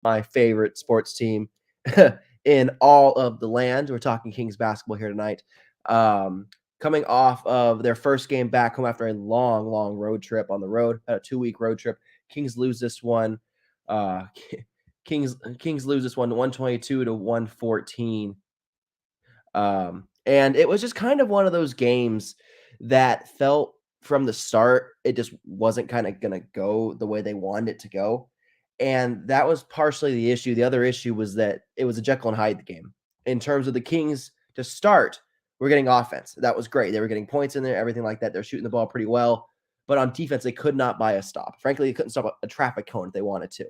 my favorite sports team in all of the land. We're talking Kings basketball here tonight. Um, Coming off of their first game back home after a long, long road trip on the road, a 2-week road trip. Kings lose this one. Uh, Kings lose this one 122 to 114. And it was just kind of one of those games that felt from the start, it just wasn't kind of going to go the way they wanted it to go. And that was partially the issue. The other issue was that it was a Jekyll and Hyde game. In terms of the Kings to start, we're getting offense. That was great. They were getting points in there, everything like that. They're shooting the ball pretty well. But on defense, they could not buy a stop. Frankly, they couldn't stop a traffic cone if they wanted to.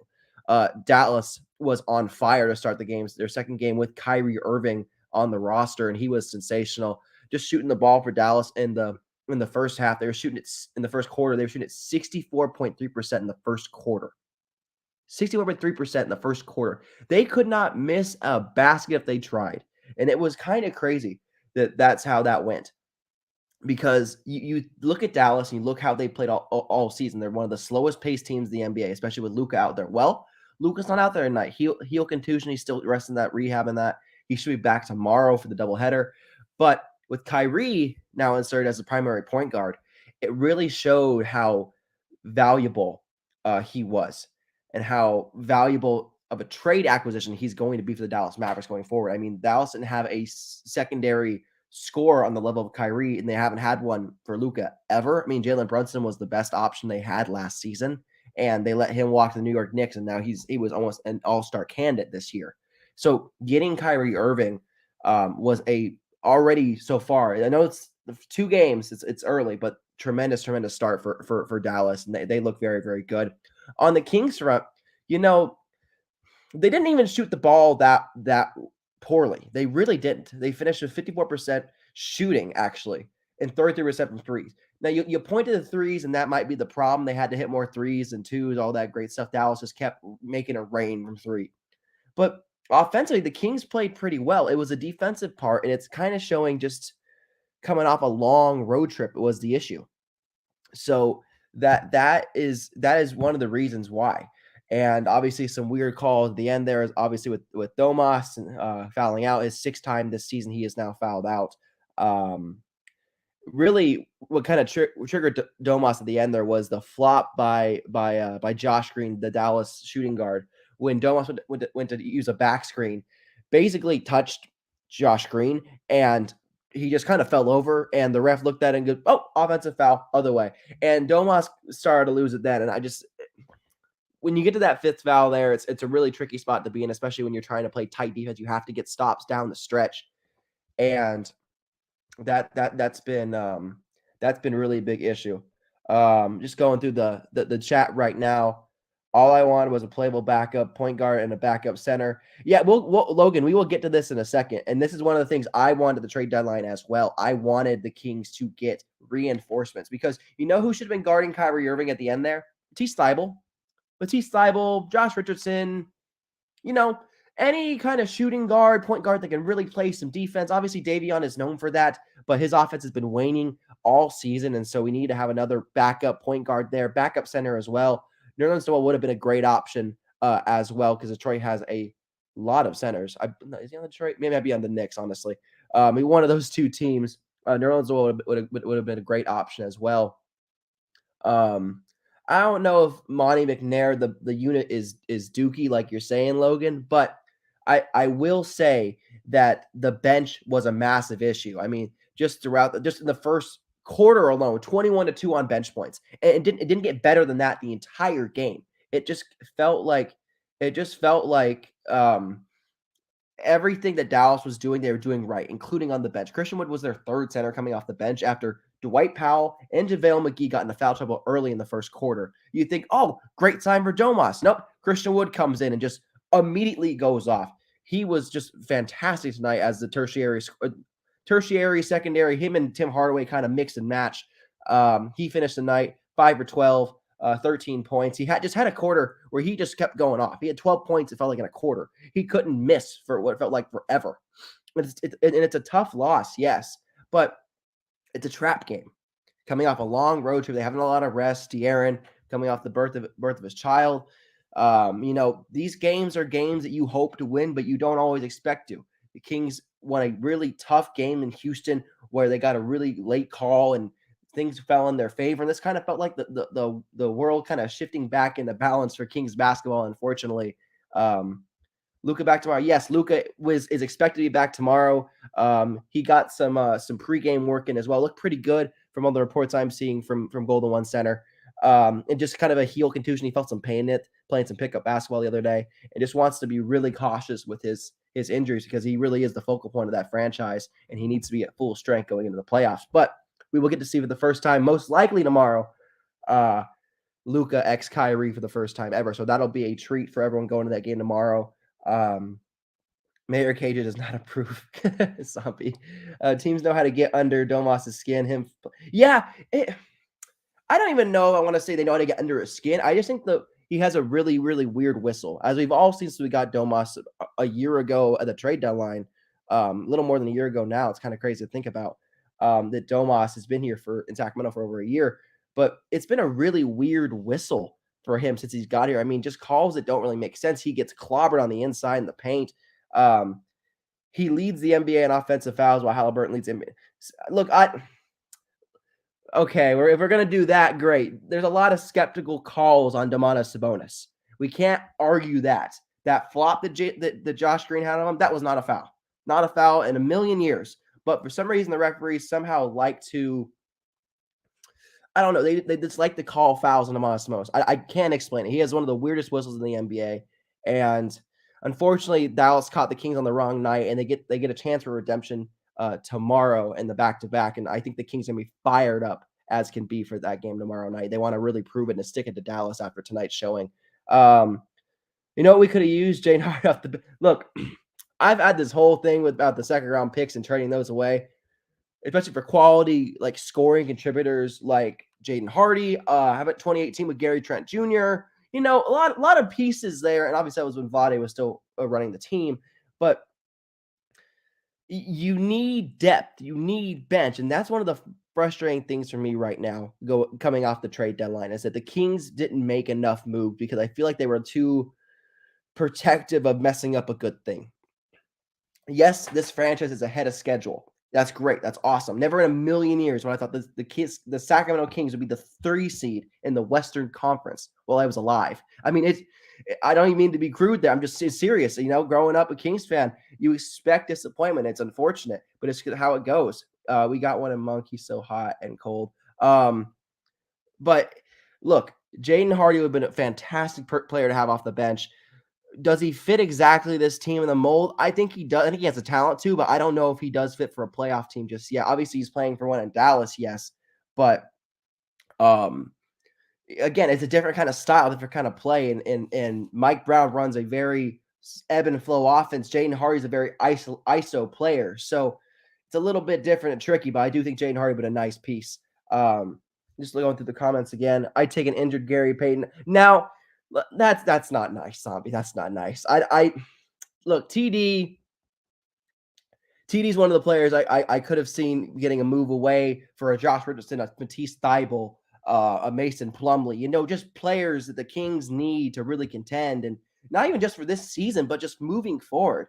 Dallas was on fire to start the games. Their second game with Kyrie Irving on the roster, and he was sensational. Just shooting the ball for Dallas in the first half. They were shooting it in the first quarter. They were shooting at 64.3% in the first quarter. 64.3% in the first quarter. They could not miss a basket if they tried. And it was kind of crazy that that's how that went. Because you look at Dallas and you look how they played all season. They're one of the slowest paced teams in the NBA, especially with Luka out there. Well, Luka's not out there tonight. Heel contusion. He's still resting that, rehabbing that. He should be back tomorrow for the doubleheader. But with Kyrie now inserted as the primary point guard, it really showed how valuable he was and how valuable of a trade acquisition he's going to be for the Dallas Mavericks going forward. I mean, Dallas didn't have a secondary score on the level of Kyrie, and they haven't had one for Luka ever. I mean, Jalen Brunson was the best option they had last season, and they let him walk to the New York Knicks, and now he was almost an all-star candidate this year. So getting Kyrie Irving was a already so far. I know it's 2 games, it's early, but tremendous start for Dallas, and they look very, very good. On the Kings front, they didn't even shoot the ball that poorly. They really didn't. They finished with 54% shooting, actually, and 33% from threes. Now, you point to the threes, and that might be the problem. They had to hit more threes and twos, all that great stuff. Dallas just kept making it rain from three. But offensively, the Kings played pretty well. It was a defensive part, and it's kind of showing just coming off a long road trip was the issue. So that is one of the reasons why. And obviously some weird calls at the end there is obviously with Domas fouling out. His 6th time this season he is now fouled out. Really what kind of triggered Domas at the end there was the flop by Josh Green, the Dallas shooting guard, when Domas went to use a back screen, basically touched Josh Green, and he just kind of fell over, and the ref looked at it and goes, "Oh, offensive foul, other way." And Domas started to lose it then. And when you get to that 5th foul there, it's a really tricky spot to be in, especially when you're trying to play tight defense. You have to get stops down the stretch, and that's been really a big issue. Just going through the chat right now. All I wanted was a playable backup point guard and a backup center. Yeah, Logan, we will get to this in a second. And this is one of the things I wanted the trade deadline as well. I wanted the Kings to get reinforcements because you know who should have been guarding Kyrie Irving at the end there? Matisse Thybulle, Josh Richardson, any kind of shooting guard, point guard that can really play some defense. Obviously, Davion is known for that, but his offense has been waning all season, and so we need to have another backup point guard there, backup center as well. Nerlens Noel would have been a great option as well because Detroit has a lot of centers. Is he on Detroit? Maybe I'd be on the Knicks, honestly. One of those 2 teams. Nerlens Noel would have been a great option as well. I don't know if Monty McNair, the unit is dookie like you're saying, Logan, but I will say that the bench was a massive issue. I mean, just in the first quarter alone, 21-2 on bench points. And it didn't get better than that the entire game. It just felt like everything that Dallas was doing, they were doing right, including on the bench. Christian Wood was their 3rd center coming off the bench after Dwight Powell and JaVale McGee got into foul trouble early in the first quarter. You think, oh, great sign for Domas. Nope. Christian Wood comes in and just immediately goes off. He was just fantastic tonight as the tertiary, secondary. Him and Tim Hardaway kind of mix and match. He finished the night 5 for 12, 13 points. He had a quarter where he just kept going off. He had 12 points. It felt like in a quarter. He couldn't miss for what felt like forever. And it's a tough loss, yes, but it's a trap game. Coming off a long road trip, they haven't a lot of rest. De'Aaron coming off the birth of his child. These games are games that you hope to win, but you don't always expect to. The Kings won a really tough game in Houston where they got a really late call and things fell in their favor. And this kind of felt like the world kind of shifting back into balance for Kings basketball. Unfortunately, Luka back tomorrow. Yes, Luka is expected to be back tomorrow. He got some pregame work in as well. Looked pretty good from all the reports I'm seeing from Golden One Center. And just kind of a heel contusion. He felt some pain in it playing some pickup basketball the other day, and just wants to be really cautious with his injuries because he really is the focal point of that franchise, and he needs to be at full strength going into the playoffs. But we will get to see for the first time, most likely tomorrow, Luka x Kyrie for the first time ever. So that'll be a treat for everyone going to that game tomorrow. Mayor Cage does not approve. Zombie. Teams know how to get under Domas's skin. Yeah. I don't even know if I want to say they know how to get under his skin. I just think he has a really, really weird whistle. As we've all seen since we got Domas a year ago at the trade deadline, a little more than a year ago now. It's kind of crazy to think about that Domas has been here in Sacramento for over a year. But it's been a really weird whistle for him since he's got here. I mean, just calls that don't really make sense. He gets clobbered on the inside in the paint. He leads the NBA in offensive fouls while Halliburton leads him. Look, okay, if we're going to do that, great. There's a lot of skeptical calls on Domantas Sabonis. We can't argue that. That flop that Josh Green had on him, that was not a foul. Not a foul in a million years. But for some reason, the referees somehow like to, I don't know, they just like to call fouls on Domantas Sabonis. I can't explain it. He has one of the weirdest whistles in the NBA. And unfortunately, Dallas caught the Kings on the wrong night, and they get a chance for redemption tomorrow in the back-to-back, and I think the Kings are going to be fired up as can be for that game tomorrow night. They want to really prove it and stick it to Dallas after tonight's showing. We could have used Jane Hart off the – look, I've had this whole thing about the second-round picks and trading those away, especially for quality, like, scoring contributors like Jaden Hardy. How about 2018 with Gary Trent Jr.? A lot of pieces there, and obviously that was when Vade was still running the team, but – you need depth, you need bench, and that's one of the frustrating things for me right now coming off the trade deadline is that the Kings didn't make enough moves because I feel like they were too protective of messing up a good thing. Yes, this franchise is ahead of schedule. That's great. That's awesome. Never in a million years when I thought the Sacramento Kings would be the 3 seed in the Western Conference while I was alive. I mean, I don't even mean to be crude there. I'm just serious. Growing up a Kings fan, you expect disappointment. It's unfortunate, but it's how it goes. We got one in Monkey so hot and cold. But look, Jaden Hardy would have been a fantastic player to have off the bench. Does he fit exactly this team in the mold? I think he does. I think he has a talent too, but I don't know if he does fit for a playoff team just yet. Obviously, he's playing for one in Dallas, yes, but again, it's a different kind of style, different kind of play, and Mike Brown runs a very ebb and flow offense. Jaden Hardy's a very ISO player, so it's a little bit different and tricky. But I do think Jaden Hardy would be a nice piece. Just going through the comments again, I'd take an injured Gary Payton now. That's not nice, Zombie. That's not nice. I look, TD's one of the players I could have seen getting a move away for a Josh Richardson, a Matisse Thybulle, a Mason Plumlee. Just players that the Kings need to really contend, and not even just for this season, but just moving forward.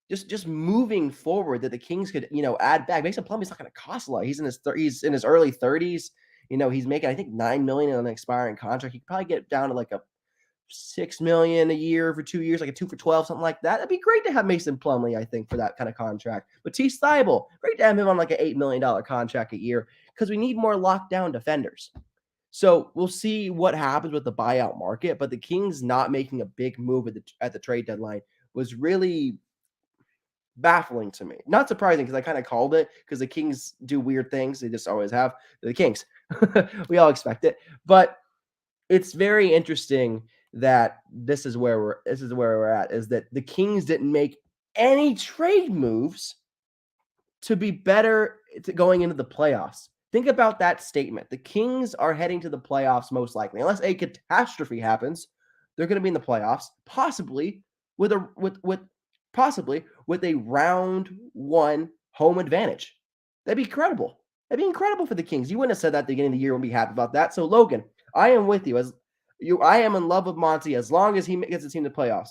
Just moving forward that the Kings could add back. Mason Plumlee's not going to cost a lot. He's in his early 30s. He's making, I think, $9 million on an expiring contract. He could probably get down to like a $6 million a year for 2 years, like a 2 for 12, something like that. It'd be great to have Mason Plumlee, I think, for that kind of contract. But Matisse Thybulle, great to have him on like an $8 million contract a year because we need more lockdown defenders. So we'll see what happens with the buyout market. But the Kings not making a big move at the trade deadline was really baffling to me. Not surprising because I kind of called it because the Kings do weird things. They just always have. They're the Kings. We all expect it. But it's very interesting that this is where we're at, is that the Kings didn't make any trade moves to be better going into the playoffs. Think about that statement. The Kings are heading to the playoffs most likely. Unless a catastrophe happens, they're going to be in the playoffs, possibly with a round 1 home advantage. That'd be incredible. That'd be incredible for the Kings. You wouldn't have said that at the beginning of the year and be happy about that. So, Logan, I am with you. I am in love with Monty as long as he gets the team to playoffs.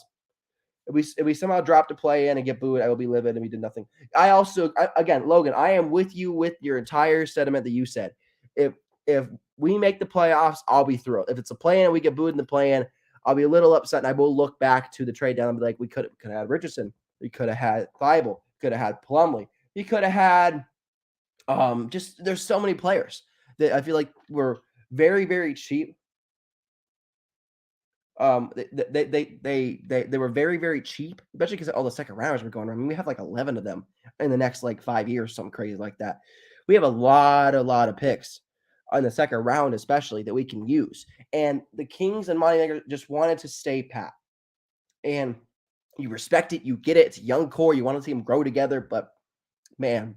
If we somehow drop to play in and get booed, I will be livid, and we did nothing. Again, Logan, I am with you with your entire sentiment that you said. If we make the playoffs, I'll be thrilled. If it's a play in and we get booed in the play in, I'll be a little upset, and I will look back to the trade down and be like, we could have had Richardson, we could have had Thibault, could have had Plumlee, we could have had just there's so many players that I feel like were very, very cheap. They were very, very cheap, especially because all the second rounders were going around. I mean, we have like 11 of them in the next like 5 years, something crazy like that. We have a lot of picks on the second round, especially that we can use. And the Kings and Moneymaker just wanted to stay pat. And you respect it, you get it. It's a young core. You want to see them grow together. But man,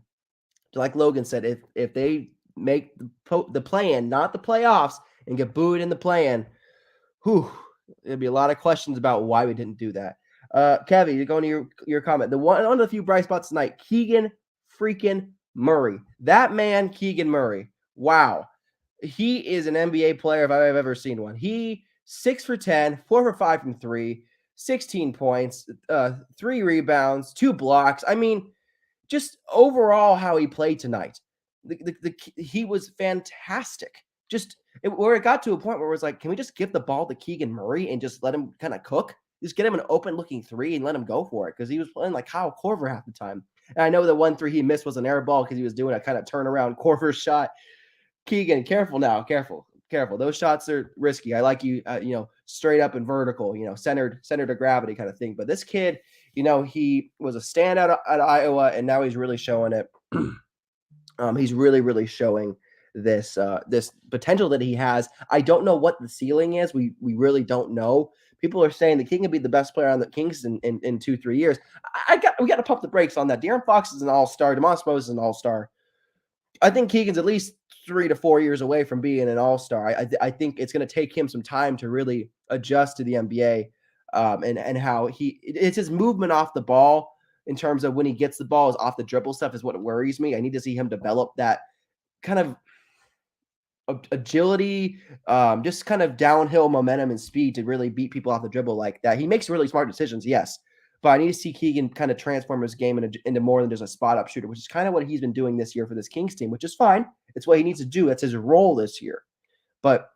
like Logan said, if they make the play-in, not the playoffs, and get booed in the play-in, whew, there'd be a lot of questions about why we didn't do that. Kevin, you're going to your comment. One of the few bright spots tonight, Keegan freaking Murray. That man, Keegan Murray. Wow. He is an NBA player if I've ever seen one. He 6 for 10, 4 for 5 from 3, 16 points, 3 rebounds, 2 blocks. I mean, just overall how he played tonight. He was fantastic. Where it got to a point where it was like, can we just give the ball to Keegan Murray and just let him kind of cook? Just get him an open-looking 3 and let him go for it, because he was playing like Kyle Korver half the time. And I know the 1 3 he missed was an air ball because he was doing a kind of turnaround Korver shot. Keegan, careful now, careful. Those shots are risky. I like you, straight up and vertical, centered of gravity kind of thing. But this kid, he was a standout at Iowa, and now he's really showing it. He's really, really showing this potential that he has. I don't know what the ceiling is. We really don't know. People are saying the King can be the best player on the Kings in 2-3 years. We got to pump the brakes on that. De'Aaron Fox is an all-star. DeMonte Moses is an all-star. I think Keegan's at least 3 to 4 years away from being an all-star. I think it's going to take him some time to really adjust to the NBA, and how it's his movement off the ball in terms of when he gets the ball is off the dribble stuff is what worries me. I need to see him develop that kind of agility, just kind of downhill momentum and speed to really beat people off the dribble like that. He makes really smart decisions, yes. But I need to see Keegan kind of transform his game into more than just a spot-up shooter, which is kind of what he's been doing this year for this Kings team, which is fine. It's what he needs to do. That's his role this year. But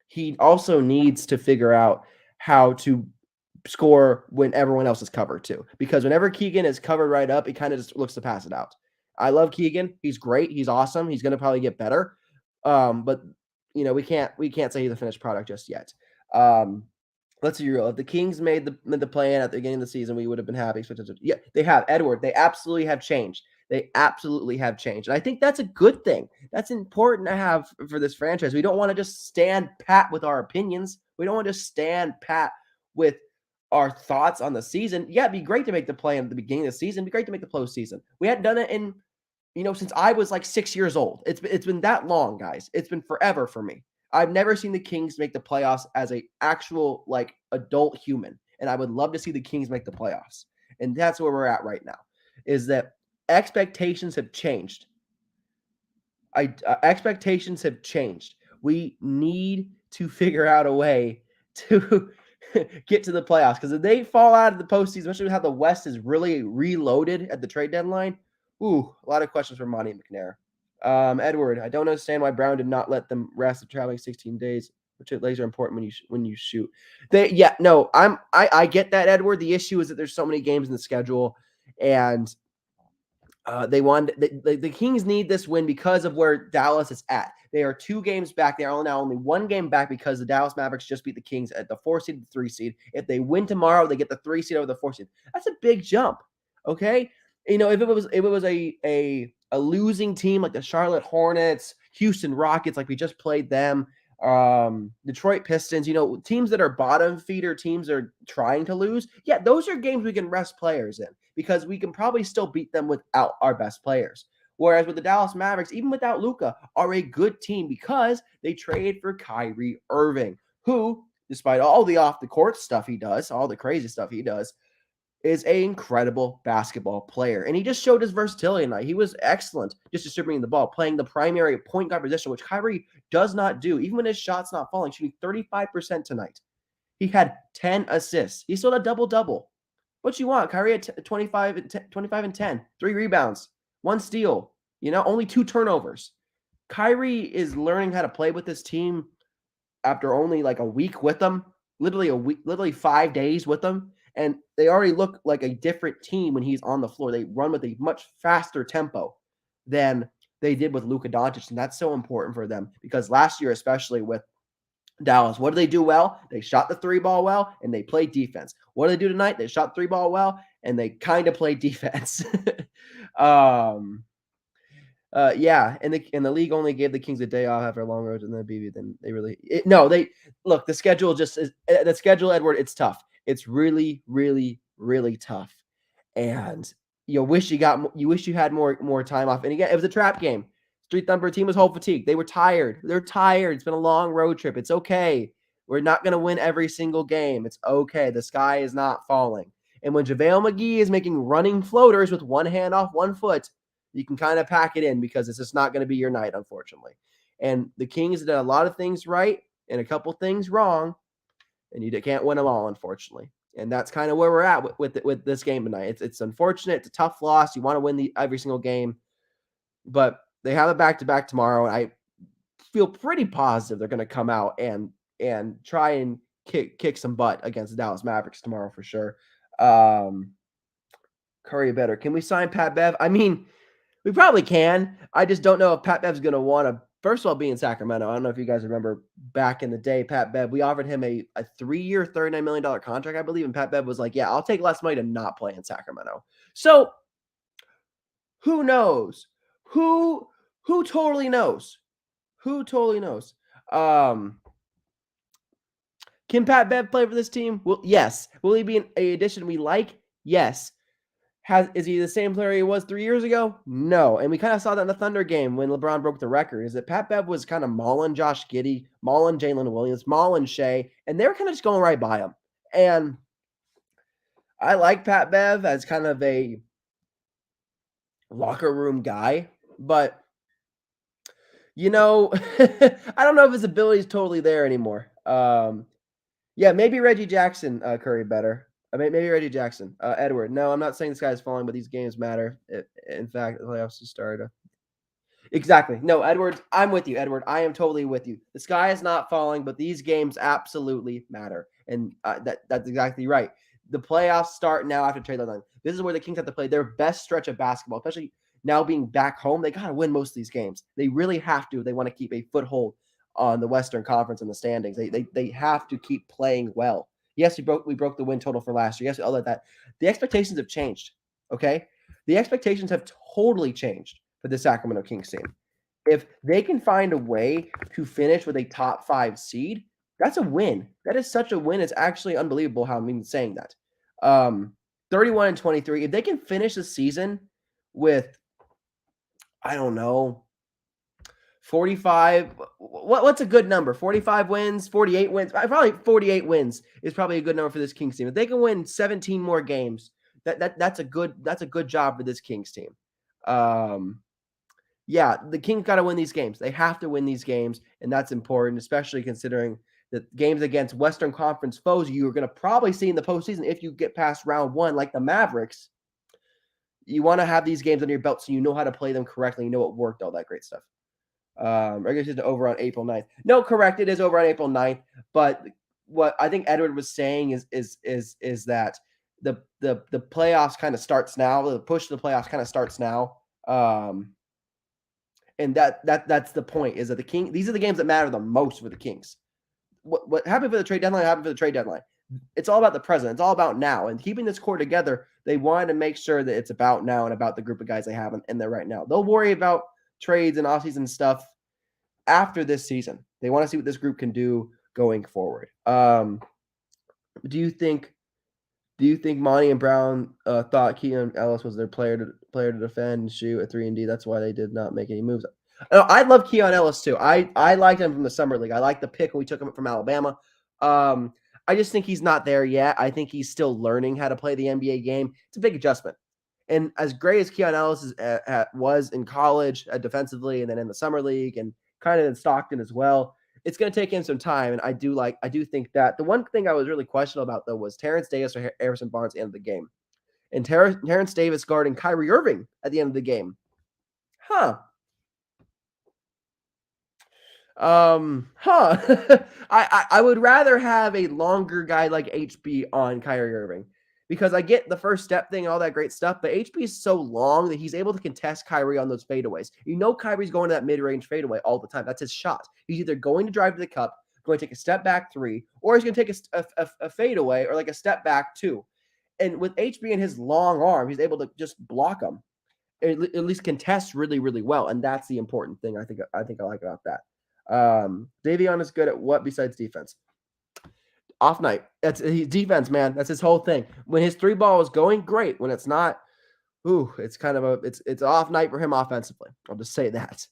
he also needs to figure out how to score when everyone else is covered too. Because whenever Keegan is covered right up, he kind of just looks to pass it out. I love Keegan. He's great. He's awesome. He's going to probably get better. But we can't say he's a finished product just yet. Let's be real. If the Kings made the play-in at the beginning of the season, we would have been happy. Yeah, they have. Edward, they absolutely have changed. They absolutely have changed. And I think that's a good thing. That's important to have for this franchise. We don't want to just stand pat with our opinions. We don't want to just stand pat with our thoughts on the season. Yeah, it'd be great to make the play in at the beginning of the season. It'd be great to make the postseason. We hadn't done it in, since I was like 6 years old. It's been that long, guys. It's been forever for me. I've never seen the Kings make the playoffs as a actual like adult human, and I would love to see the Kings make the playoffs. And that's where we're at right now, is that expectations have changed. Expectations have changed. We need to figure out a way to get to the playoffs, because if they fall out of the postseason, especially with how the West is really reloaded at the trade deadline, a lot of questions for Monty McNair. Edward, I don't understand why Brown did not let them rest of traveling 16 days, which legs are important when you shoot. I get that, Edward. The issue is that there's so many games in the schedule, and the Kings need this win because of where Dallas is at. They are 2 games back. They are now only 1 game back because the Dallas Mavericks just beat the Kings at the 4 seed, the 3 seed. If they win tomorrow, they get the 3 seed over the 4 seed. That's a big jump. Okay, if it was a losing team like the Charlotte Hornets, Houston Rockets, like we just played them, Detroit Pistons, teams that are bottom feeder teams that are trying to lose. Yeah, those are games we can rest players in, because we can probably still beat them without our best players. Whereas with the Dallas Mavericks, even without Luka, are a good team because they traded for Kyrie Irving, who, despite all the off-the-court stuff he does, all the crazy stuff he does, is an incredible basketball player, and he just showed his versatility tonight. He was excellent just distributing the ball, playing the primary point guard position, which Kyrie does not do, even when his shot's not falling, shooting 35% tonight. He had 10 assists. He still had a double-double. What you want? Kyrie had 25 and 10, 3 rebounds, 1 steal, only 2 turnovers. Kyrie is learning how to play with this team after only like a week with them, literally 5 days with them, and they already look like a different team when he's on the floor. They run with a much faster tempo than they did with Luka Doncic, and that's so important for them because last year, especially with Dallas, what did they do well? They shot the 3 ball well, and they played defense. What did they do tonight? They shot 3 ball well, and they kind of played defense. Yeah, and the league only gave the Kings a day off after a long road in the BB. Then they really they look, the schedule just is the schedule, Edward. It's tough. It's really, really, really tough, and you wish you had more time off. And again, it was a trap game. Street Thumper team was whole fatigue. They were tired. They're tired. It's been a long road trip. It's okay. We're not going to win every single game. It's okay. The sky is not falling. And when JaVale McGee is making running floaters with one hand off one foot, you can kind of pack it in because it's just not going to be your night, unfortunately. And the Kings did a lot of things right and a couple things wrong, and you can't win them all, unfortunately. And that's kind of where we're at with this game tonight. It's unfortunate. It's a tough loss. You want to win every single game, but they have a back-to-back tomorrow, and I feel pretty positive they're going to come out and try and kick some butt against the Dallas Mavericks tomorrow for sure. Curry better. Can we sign Pat Bev? I mean, we probably can. I just don't know if Pat Bev's going to want to, first of all, be in Sacramento. I don't know if you guys remember back in the day, Pat Bev, we offered him a 3-year, $39 million contract, I believe, and Pat Bev was like, yeah, I'll take less money to not play in Sacramento. So who knows? Who totally knows? Who totally knows? Can Pat Bev play for this team? Well, yes. Will he be an addition we like? Yes. Is he the same player he was 3 years ago? No. And we kind of saw that in the Thunder game when LeBron broke the record, is that Pat Bev was kind of mauling Josh Giddey, mauling Jalen Williams, mauling Shea, and they were kind of just going right by him. And I like Pat Bev as kind of a locker room guy, but I don't know if his ability is totally there anymore. Yeah, maybe Reggie Jackson, Curry better. Maybe Reggie Jackson. Edward. No, I'm not saying this guy's falling, but these games matter. In fact, the playoffs just started. Exactly. No, Edward, I'm with you, Edward. I am totally with you. The sky is not falling, but these games absolutely matter. And that's exactly right. The playoffs start now after trade deadline. This is where the Kings have to play their best stretch of basketball, especially now being back home. They got to win most of these games. They really have to. They want to keep a foothold on the Western Conference and the standings. They have to keep playing well. Yes, we broke the win total for last year. Yes, all of that. The expectations have changed. Okay, the expectations have totally changed for the Sacramento Kings team. If they can find a way to finish with a top 5 seed, that's a win. That is such a win. It's actually unbelievable how I'm even saying that. 31-23. If they can finish the season with, I don't know, 45. What's a good number? 45 wins, 48 wins. Probably 48 wins is probably a good number for this Kings team. If they can win 17 more games, that's a good job for this Kings team. Yeah, the Kings got to win these games. They have to win these games, and that's important, especially considering the games against Western Conference foes you're going to probably see in the postseason if you get past round 1, like the Mavericks. You want to have these games under your belt so you know how to play them correctly, you know what worked, all that great stuff. Regular season over on April 9th. No, correct. It is over on April 9th. But what I think Edward was saying is that the playoffs kind of starts now. The push to the playoffs kind of starts now. And that's the point, is that these are the games that matter the most for the Kings. What happened for the trade deadline happened for the trade deadline. It's all about the present. It's all about now. And keeping this core together, they wanted to make sure that it's about now and about the group of guys they have in there right now. They'll worry about trades and offseason stuff after this season. They want to see what this group can do going forward. Do you think Monty and Brown thought Keegan Ellis was their player to defend and shoot at 3 and D? That's why they did not make any moves. I love Keegan Ellis too. I liked him from the summer league. I liked the pick when we took him from Alabama. I just think he's not there yet. I think he's still learning how to play the NBA game. It's a big adjustment. And as great as Keon Ellis was in college defensively, and then in the summer league, and kind of in Stockton as well, it's going to take him some time. And I do think that the one thing I was really questionable about though was Terrence Davis or Harrison Barnes at the end of the game, and Terrence Davis guarding Kyrie Irving at the end of the game. Huh. Huh. I would rather have a longer guy like HB on Kyrie Irving, because I get the first step thing and all that great stuff, but HB is so long that he's able to contest Kyrie on those fadeaways. You know, Kyrie's going to that mid-range fadeaway all the time. That's his shot. He's either going to drive to the cup, going to take a step back three, or he's going to take a fadeaway or like a step back two. And with HB and his long arm, he's able to just block them, at least contest really, really well. And that's the important thing I think I like about that. Davion is good at what besides defense? Off night. That's his defense, man. That's his whole thing. When his three ball is going, great. When it's not, it's kind of it's off night for him offensively. I'll just say that.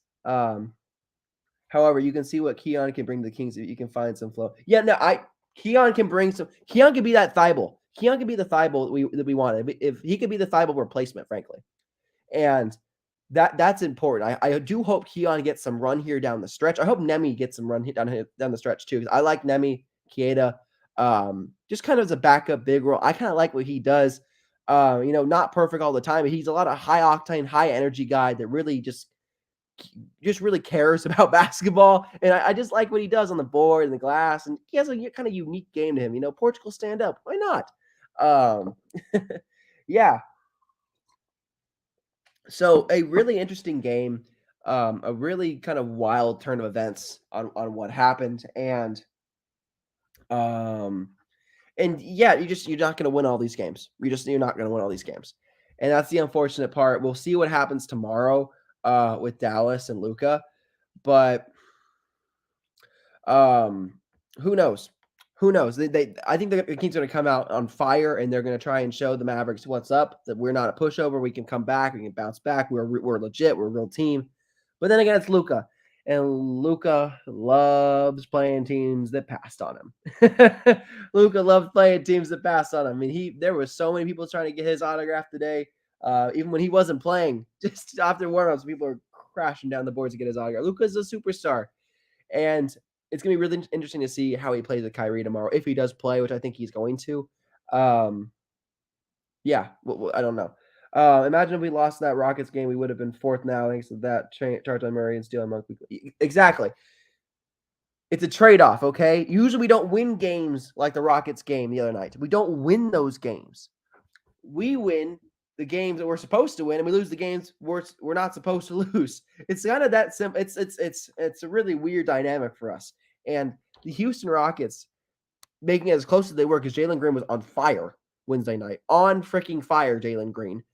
However, you can see what Keon can bring to the Kings if you can find some flow. Yeah, no, Keon can bring some. Keon can be that Thibault. Keon can be the Thibault that we wanted. If he could be the Thibault replacement, frankly, and that's important. I do hope Keon gets some run here down the stretch. I hope Nemi gets some run down the stretch too, because I like Nemi Kieda, just kind of as a backup big role. I kind of like what he does. Not perfect all the time, but he's a lot of high octane, high energy guy that really just really cares about basketball. And I just like what he does on the board and the glass, and he has a kind of unique game to him. Portugal stand up. Why not? Yeah. So a really interesting game, a really kind of wild turn of events on what happened, um, and yeah, you're not going to win all these games. You're not going to win all these games, and that's the unfortunate part. We'll see what happens tomorrow, with Dallas and Luka, but who knows? Who knows? I think the Kings are going to come out on fire, and they're going to try and show the Mavericks what's up. That we're not a pushover. We can come back. We can bounce back. We're legit. We're a real team. But then again, it's Luka, and Luka loves playing teams that passed on him. Luka loves playing teams that passed on him. I mean, there was so many people trying to get his autograph today. Even when he wasn't playing, just after warmups, people are crashing down the boards to get his autograph. Luka's a superstar, and it's going to be really interesting to see how he plays with Kyrie tomorrow, if he does play, which I think he's going to. Yeah, I don't know. Imagine if we lost that Rockets game, we would have been fourth now thanks to that charge on Murray and stealing Monk. Exactly. It's a trade-off, okay? Usually we don't win games like the Rockets game the other night. We don't win those games. We win the games that we're supposed to win, and we lose the games we're not supposed to lose. It's kind of that simple. It's a really weird dynamic for us. And the Houston Rockets making it as close as they were, because Jalen Green was on fire Wednesday night. On freaking fire, Jalen Green.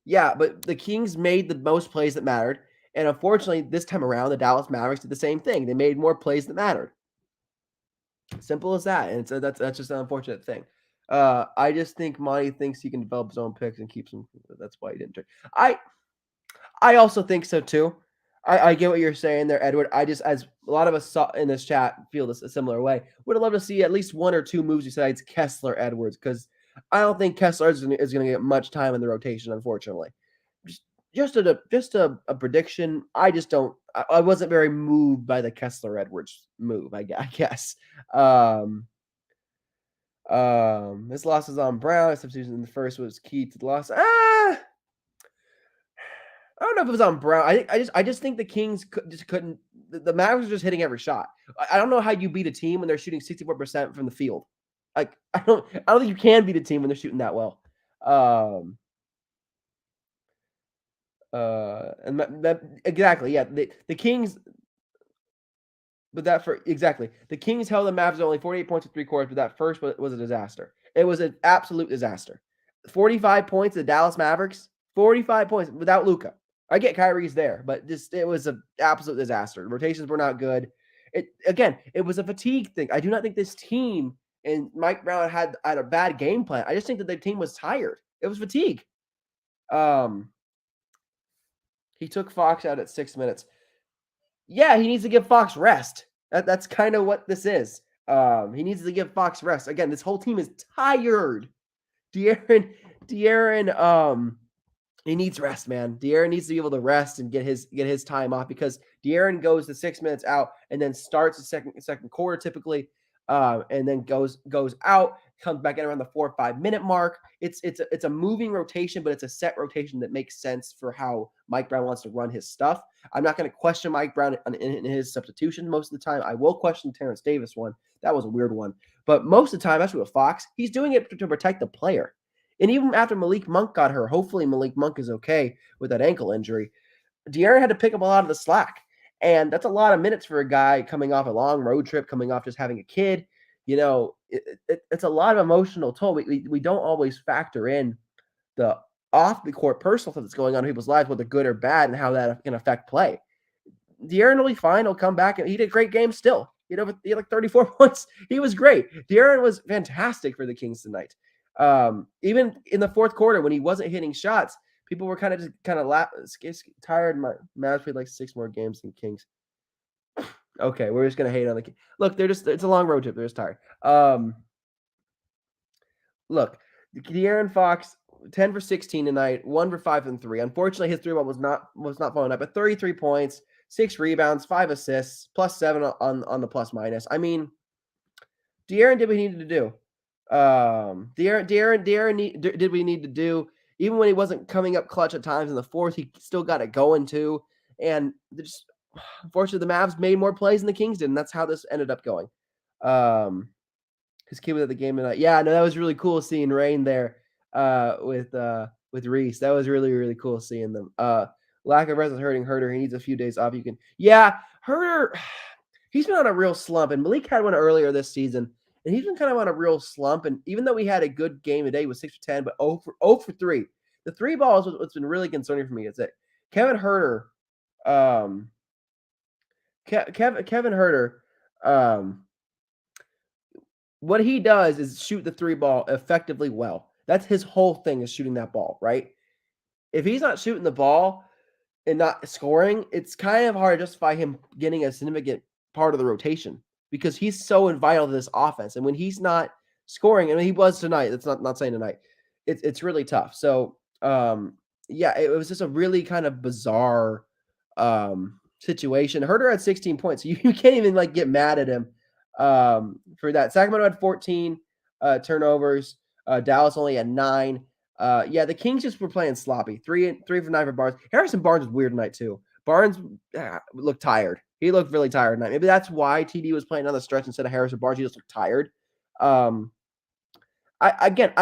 Yeah, but the Kings made the most plays that mattered. And unfortunately, this time around, the Dallas Mavericks did the same thing. They made more plays that mattered. Simple as that. And so that's just an unfortunate thing. I just think Monty thinks he can develop his own picks and keeps them. That's why he didn't trade. I also think so too. I get what you're saying there, Edward. As a lot of us saw in this chat feel this a similar way. Would have loved to see at least one or two moves besides Kessler Edwards, because I don't think Kessler is going to get much time in the rotation, unfortunately. Just a prediction. I just don't. I wasn't very moved by the Kessler Edwards move. I guess. This loss is on Brown. Substitution in the first was key to the loss. I don't know if it was on Brown. I just think the Kings couldn't. The Mavericks were just hitting every shot. I don't know how you beat a team when they're shooting 64% from the field. Like I don't think you can beat a team when they're shooting that well. And that exactly, yeah. The Kings, but the Kings held the Mavs to only 48 points in three quarters, but that first was a disaster. It was an absolute disaster. 45 points, the Dallas Mavericks, 45 points without Luka. I get Kyrie's there, but it was an absolute disaster. Rotations were not good. It was a fatigue thing. I do not think this team and Mike Brown had a bad game plan. I just think that the team was tired. It was fatigue. He took Fox out at 6 minutes. Yeah, he needs to give Fox rest. That's kind of what this is. He needs to give Fox rest. Again, this whole team is tired. De'Aaron, he needs rest, man. De'Aaron needs to be able to rest and get his time off because De'Aaron goes the 6 minutes out and then starts the second quarter typically, and then goes out, comes back in around the 4 or 5 minute mark. It's a moving rotation, but it's a set rotation that makes sense for how Mike Brown wants to run his stuff. I'm not going to question Mike Brown in his substitution most of the time. I will question Terrence Davis one. That was a weird one, but most of the time, especially with Fox, he's doing it to protect the player. And even after Malik Monk got hurt, hopefully Malik Monk is okay with that ankle injury. De'Aaron had to pick up a lot of the slack. And that's a lot of minutes for a guy coming off a long road trip, coming off just having a kid. It's a lot of emotional toll. We don't always factor in the off the court personal stuff that's going on in people's lives, whether good or bad, and how that can affect play. De'Aaron will be fine. He'll come back, and he did a great game still. He had like 34 points. He was great. De'Aaron was fantastic for the Kings tonight. Even in the fourth quarter when he wasn't hitting shots, people were kind of tired. My Mavs played like 6 more games than Kings. Okay, we're just gonna hate on the Kings. Look, it's a long road trip. They're just tired. Look, De'Aaron Fox, 10 for 16 tonight, 1 for 5 and 3. Unfortunately, his 3-ball was not falling up, but 33 points, 6 rebounds, 5 assists, +7 on the plus minus. I mean, De'Aaron did what he needed to do. De'Aaron did we need to do. Even when he wasn't coming up clutch at times in the fourth, he still got it going too. And just unfortunately, the Mavs made more plays than the Kings did, and that's how this ended up going. His kid was at the game tonight. Yeah, no, that was really cool seeing Rain there with Reese. That was really, really cool seeing them. Lack of rest is hurting Herter. He needs a few days off. Herter, he's been on a real slump, and Malik had one earlier this season. And he's been kind of on a real slump. And even though we had a good game today with 6 for 10, but 0 for 3. The 3 balls was what's been really concerning for me is that Kevin Herter, what he does is shoot the 3 ball effectively well. That's his whole thing is shooting that ball, right? If he's not shooting the ball and not scoring, it's kind of hard to justify him getting a significant part of the rotation, because he's so vital to this offense. And when he's not scoring, and he was tonight, that's not saying tonight, it's really tough. So, it was just a really kind of bizarre situation. Herter had 16 points. So you can't even get mad at him for that. Sacramento had 14 turnovers. Dallas only had 9. The Kings just were playing sloppy. 3 for 9 for Barnes. Harrison Barnes was weird tonight too. Barnes looked tired. He looked really tired tonight. Maybe that's why TD was playing on the stretch instead of Harrison Barnes. He just looked tired. I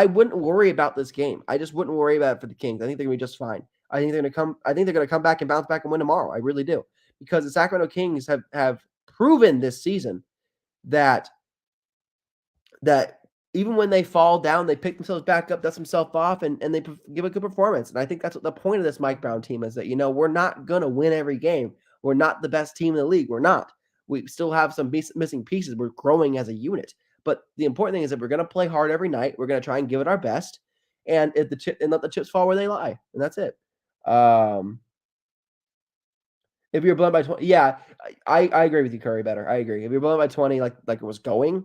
wouldn't worry about this game. I just wouldn't worry about it for the Kings. I think they're gonna be just fine. I think they're gonna come back and bounce back and win tomorrow. I really do, because the Sacramento Kings have proven this season that even when they fall down, they pick themselves back up, dust themselves off, and they give a good performance. And I think that's what the point of this Mike Brown team is, that we're not gonna win every game. We're not the best team in the league. We're not. We still have some missing pieces. We're growing as a unit. But the important thing is that we're going to play hard every night. We're going to try and give it our best, and let the chips fall where they lie, and that's it. If you're blown by 20, I agree with you, Curry. Better, I agree. If you're blown by 20, like it was going,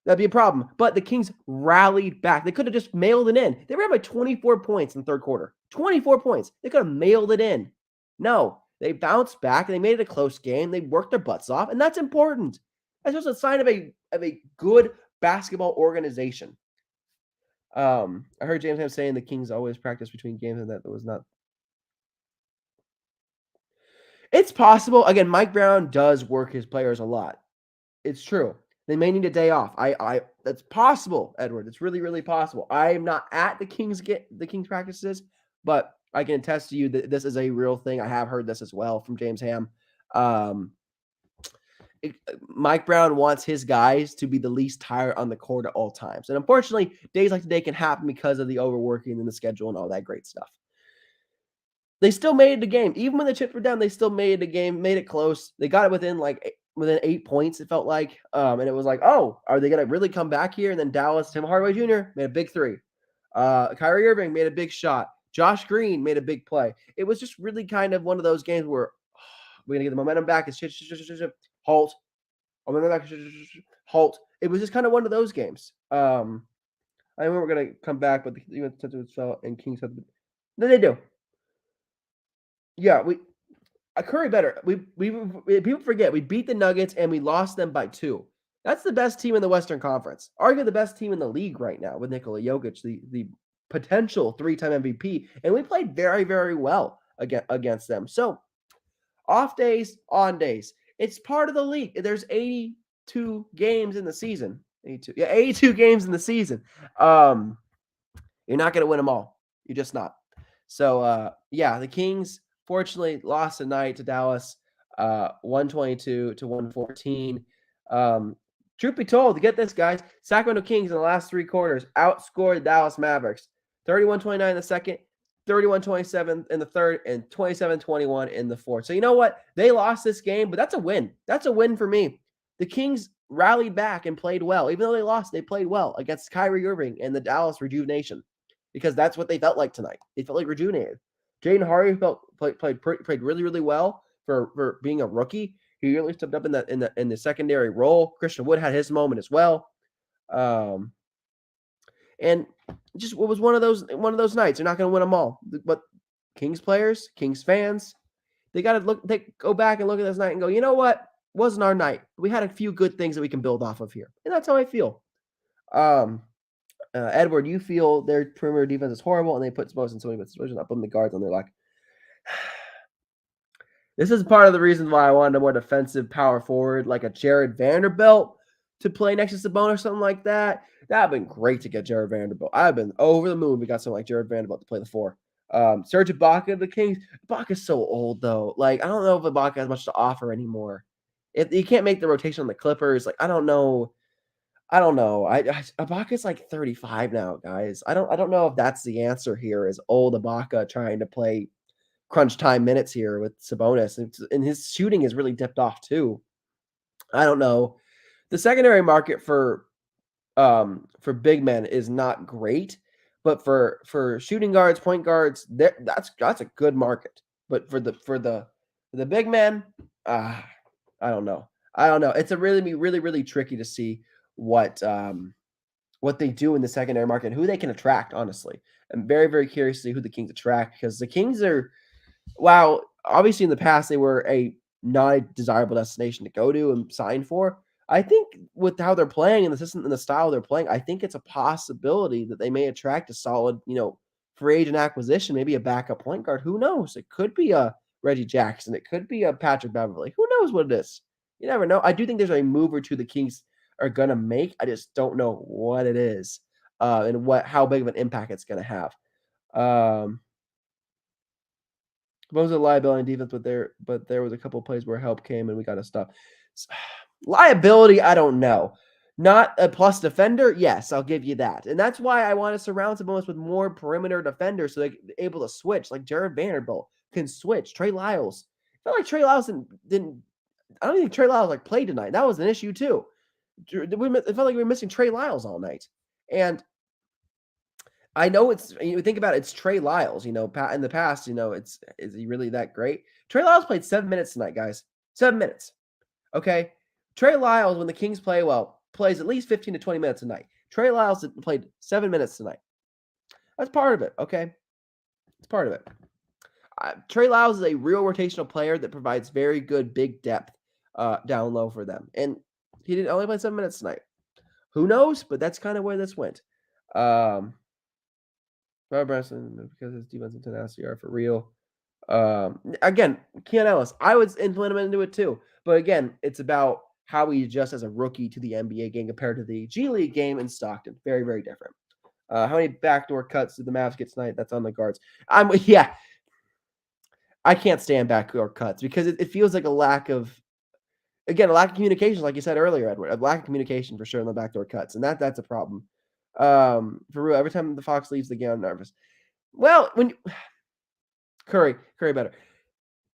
that'd be a problem. But the Kings rallied back. They could have just mailed it in. They were by 24 points in the third quarter. 24 points. They could have mailed it in. No, they bounced back and they made it a close game. They worked their butts off, and that's important. That's just a sign of a good basketball organization. I heard James Ham saying the Kings always practice between games, and that was not. It's possible. Again, Mike Brown does work his players a lot. It's true. They may need a day off. That's possible, Edward. It's really, really possible. I am not at the Kings practices, but I can attest to you that this is a real thing. I have heard this as well from James Ham. Mike Brown wants his guys to be the least tired on the court at all times. And unfortunately, days like today can happen because of the overworking and the schedule and all that great stuff. They still made the game. Even when the chips were down, they still made the game, made it close. They got it within 8 points, it felt like. And it was like, oh, are they going to really come back here? And then Dallas, Tim Hardaway Jr. made a big 3. Kyrie Irving made a big shot. Josh Green made a big play. It was just really kind of one of those games where we're going to get the momentum back. It's halt. halt. It was just kind of one of those games. I know we're gonna come back, but the defense fell and Kings had. No, they do. Yeah, Curry better. People forget we beat the Nuggets and we lost them by 2. That's the best team in the Western Conference. Arguably the best team in the league right now with Nikola Jokic, the potential 3-time MVP, and we played very, very well against them. So off days, on days, it's part of the league. There's 82 games in the season. 82 games in the season. You're not going to win them all. You're just not. So, the Kings fortunately lost tonight to Dallas, 122 to 114. Truth be told, to get this, guys, Sacramento Kings in the last 3 quarters outscored the Dallas Mavericks 31-29 in the second, 31-27 in the third, and 27-21 in the fourth. So you know what? They lost this game, but that's a win. That's a win for me. The Kings rallied back and played well. Even though they lost, they played well against Kyrie Irving and the Dallas Rejuvenation, because that's what they felt like tonight. They felt like rejuvenated. Jaden Hardy played really, really well for being a rookie. He really stepped up in the secondary role. Christian Wood had his moment as well. And just it was one of those nights. You're not going to win them all. But Kings players, Kings fans, they got to go back and look at this night and go, you know what? Wasn't our night. We had a few good things that we can build off of here. And that's how I feel. Edward, you feel their perimeter defense is horrible and they put Sabonis in so many situations. I put them the guards on their like. This is part of the reason why I wanted a more defensive power forward, like a Jared Vanderbilt, to play next to Sabonis or something like that. That would have been great to get Jared Vanderbilt. I've been over the moon. We got someone like Jared Vanderbilt to play the 4. Serge Ibaka of the Kings. Ibaka's so old, though. Like, I don't know if Ibaka has much to offer anymore. If you can't make the rotation on the Clippers, like, I don't know. Ibaka's like 35 now, guys. I don't know if that's the answer here, is old Ibaka trying to play crunch time minutes here with Sabonis. And his shooting has really dipped off too. I don't know. The secondary market for big men is not great, but for shooting guards, point guards, that's a good market. But for the big men, I don't know. It's a really tricky to see what they do in the secondary market and who they can attract. Honestly, I'm very, very curious to see who the Kings attract, because the Kings are, wow, obviously in the past they were a not a desirable destination to go to and sign for. I think with how they're playing and the system and the style they're playing, I think it's a possibility that they may attract a solid, free agent acquisition, maybe a backup point guard. Who knows? It could be a Reggie Jackson. It could be a Patrick Beverly. Who knows what it is? You never know. I do think there's a move or two the Kings are going to make. I just don't know what it is, and how big of an impact it's going to have. What was the liability in defense, but there was a couple of plays where help came and we got to stop. Liability, I don't know. Not a plus defender, yes, I'll give you that. And that's why I want to surround Sabonis with more perimeter defenders so they're able to switch, like Jared Vanderbilt can switch. Trey Lyles. I felt like Trey Lyles didn't I don't think Trey Lyles played tonight. That was an issue too. It felt like we were missing Trey Lyles all night. And I know you think about it, it's Trey Lyles, in the past, is he really that great? Trey Lyles played 7 minutes tonight, guys. 7 minutes. Okay. Trey Lyles, when the Kings play well, plays at least 15 to 20 minutes a night. Trey Lyles played 7 minutes tonight. That's part of it. Okay. It's part of it. Trey Lyles is a real rotational player that provides very good big depth down low for them. And he didn't only play 7 minutes tonight. Who knows? But that's kind of where this went. Robert Bresson, because his defensive tenacity are for real. Again, Keon Ellis, I would implement him into it too. But again, it's about how he adjusts as a rookie to the NBA game compared to the G League game in Stockton. Very, very different. How many backdoor cuts did the Mavs get tonight? That's on the guards. I can't stand backdoor cuts because it feels like a lack of communication, like you said earlier, Edward. A lack of communication for sure in the backdoor cuts, and that's a problem. For real, every time the Fox leaves the game, I'm nervous. Well, when Curry better.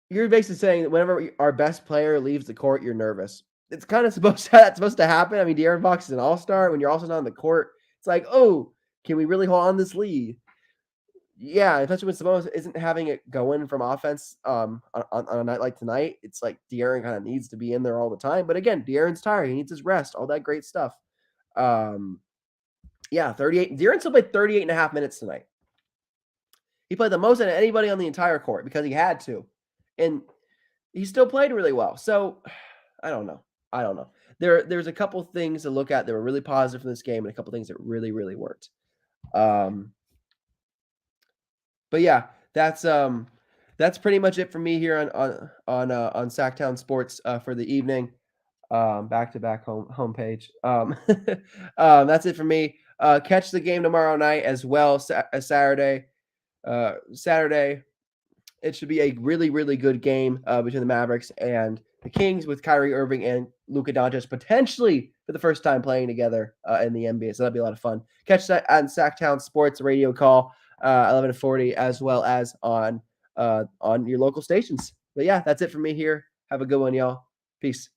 You're basically saying that whenever our best player leaves the court, you're nervous. It's kind of supposed to happen. I mean, De'Aaron Fox is an all-star. When you're also not on the court, it's like, oh, can we really hold on this lead? Yeah, especially when Sabonis isn't having it going from offense, on a night like tonight, it's like De'Aaron kinda needs to be in there all the time, but again, De'Aaron's tired, he needs his rest, all that great stuff. Um, yeah, 38 De'Aaron still played 38 and a half minutes tonight. He played the most than anybody on the entire court because he had to, and he still played really well, so I don't know. I don't know. There's a couple things to look at that were really positive from this game and a couple things that really, really weren't. Um But yeah, that's pretty much it for me here on Sactown Sports for the evening. Back to back homepage. That's it for me. Catch the game tomorrow night as well. Saturday. Saturday. It should be a really, really good game between the Mavericks and the Kings with Kyrie Irving and Luka Doncic potentially for the first time playing together in the NBA. So that'll be a lot of fun. Catch that on Sactown Sports radio call 11:40 as well as on your local stations. But yeah, that's it for me here. Have a good one, y'all. Peace.